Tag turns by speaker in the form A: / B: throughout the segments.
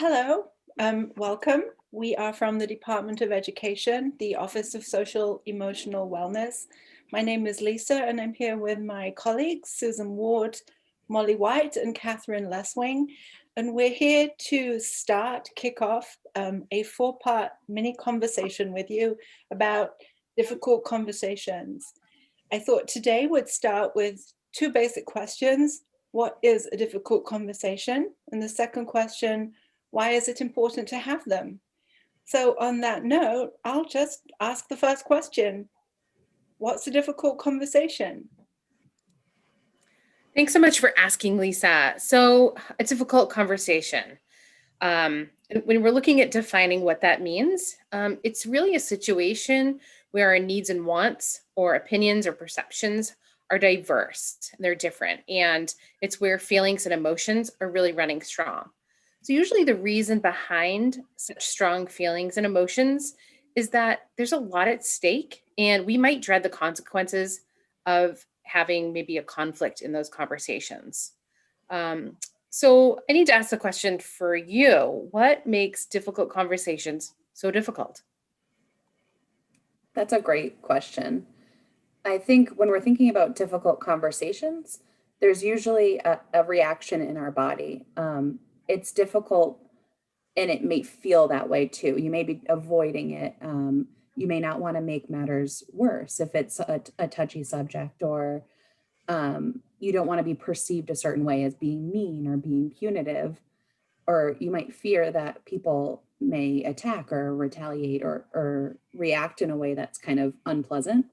A: Hello, welcome. We are from the Department of Education, the Office of Social Emotional Wellness. My name is Lisa, and I'm here with my colleagues, Susan Ward, Molly White, and Catherine Leswing. And we're here to kick off a four-part mini conversation with you about difficult conversations. I thought today would start with two basic questions. What is a difficult conversation? And the second question, why is it important to have them? So on that note, I'll just ask the first question. What's a difficult conversation?
B: Thanks so much for asking, Lisa. So, a difficult conversation. When we're looking at defining what that means, it's really a situation where our needs and wants, or opinions or perceptions, are diverse. They're different. And it's where feelings and emotions are really running strong. So, usually, the reason behind such strong feelings and emotions is that there's a lot at stake, and we might dread the consequences of having maybe a conflict in those conversations. Um, so I need to ask the question for you. What makes difficult conversations so difficult?
C: That's a great question. I think when we're thinking about difficult conversations, there's usually a reaction in our body. It's difficult and it may feel that way too. You may be avoiding it. You may not want to make matters worse if it's a touchy subject, or you don't want to be perceived a certain way as being mean or being punitive, or you might fear that people may attack or retaliate or react in a way that's kind of unpleasant.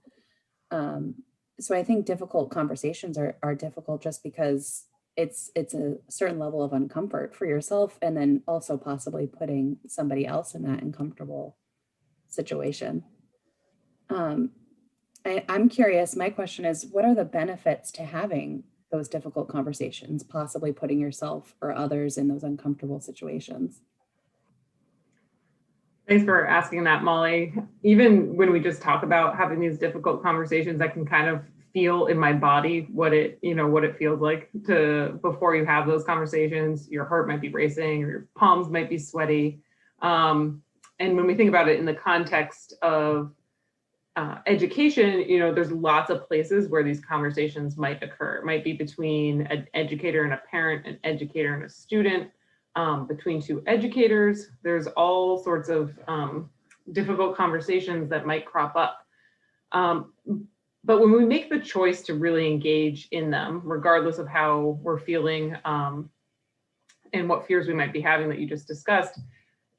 C: Um, so I think difficult conversations are difficult just because it's a certain level of uncomfort for yourself, and then also possibly putting somebody else in that uncomfortable situation. Um, I'm curious, my question is, what are the benefits to having those difficult conversations, possibly putting yourself or others in those uncomfortable situations?
D: Thanks for asking that, Molly. Even when we just talk about having these difficult conversations, I can kind of feel in my body what it feels like to before you have those conversations. Your heart might be racing, or your palms might be sweaty. And when we think about it in the context of education, there's lots of places where these conversations might occur. It might be between an educator and a parent, an educator and a student, between two educators. There's all sorts of difficult conversations that might crop up. But when we make the choice to really engage in them, regardless of how we're feeling and what fears we might be having that you just discussed,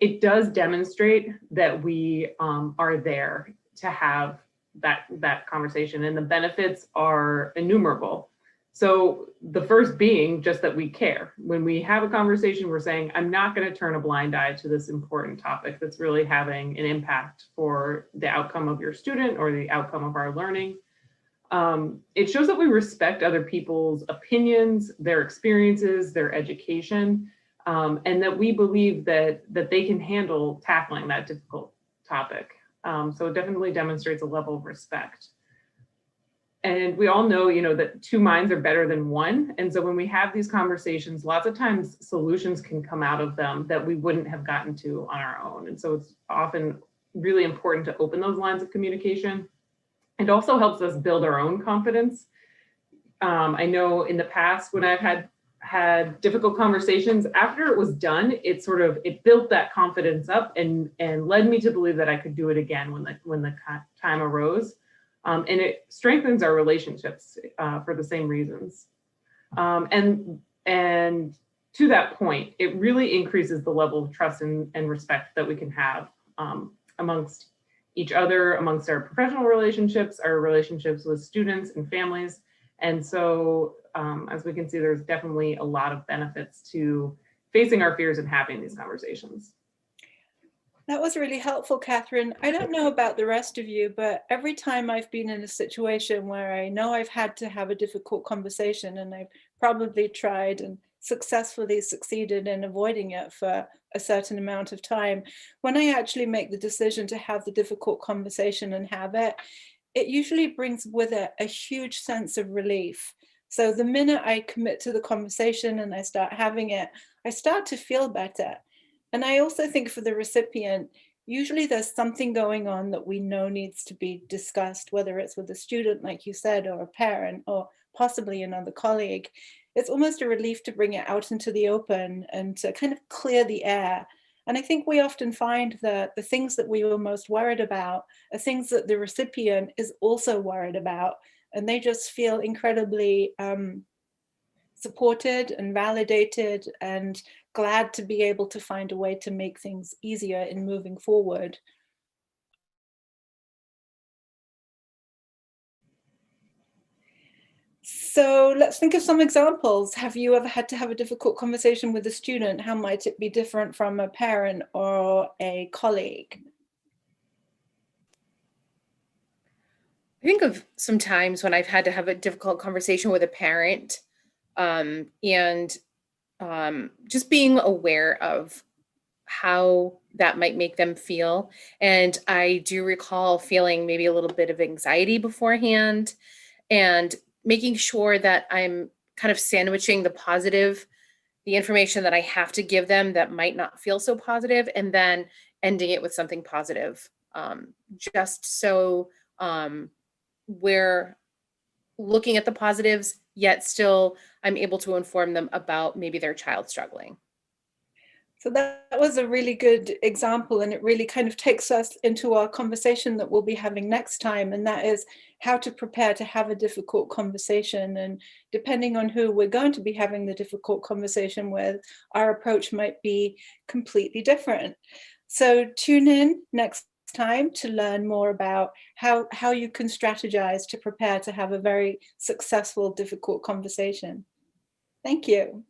D: it does demonstrate that we are there to have that conversation, and the benefits are innumerable. So the first being just that we care. When we have a conversation, we're saying, I'm not going to turn a blind eye to this important topic that's really having an impact for the outcome of your student or the outcome of our learning. It shows that we respect other people's opinions, their experiences, their education, and that we believe that they can handle tackling that difficult topic. So it definitely demonstrates a level of respect. And we all know, that two minds are better than one. And so when we have these conversations, lots of times solutions can come out of them that we wouldn't have gotten to on our own. And so it's often really important to open those lines of communication. It also helps us build our own confidence. I know in the past when I've had difficult conversations, after it was done, it built that confidence up and led me to believe that I could do it again when the time arose. And it strengthens our relationships for the same reasons. And to that point, it really increases the level of trust and respect that we can have amongst each other, amongst our professional relationships, our relationships with students and families. And so, as we can see, there's definitely a lot of benefits to facing our fears and having these conversations.
A: That was really helpful, Catherine. I don't know about the rest of you, but every time I've been in a situation where I know I've had to have a difficult conversation, and I've probably tried and successfully succeeded in avoiding it for a certain amount of time, when I actually make the decision to have the difficult conversation and have it, it usually brings with it a huge sense of relief. So the minute I commit to the conversation and I start having it, I start to feel better. And I also think for the recipient, usually there's something going on that we know needs to be discussed, whether it's with a student, like you said, or a parent, or possibly another colleague. It's almost a relief to bring it out into the open and to kind of clear the air. And I think we often find that the things that we were most worried about are things that the recipient is also worried about. And they just feel incredibly supported and validated and glad to be able to find a way to make things easier in moving forward. So let's think of some examples. Have you ever had to have a difficult conversation with a student? How might it be different from a parent or a colleague?
B: I think of some times when I've had to have a difficult conversation with a parent, and just being aware of how that might make them feel. And I do recall feeling maybe a little bit of anxiety beforehand, and making sure that I'm kind of sandwiching the information that I have to give them that might not feel so positive, and then ending it with something positive. Just so we're looking at the positives, yet still I'm able to inform them about maybe their child struggling.
A: So that was a really good example, and it really kind of takes us into our conversation that we'll be having next time, and that is how to prepare to have a difficult conversation. And depending on who we're going to be having the difficult conversation with, our approach might be completely different. So tune in next time to learn more about how you can strategize to prepare to have a very successful, difficult conversation. Thank you.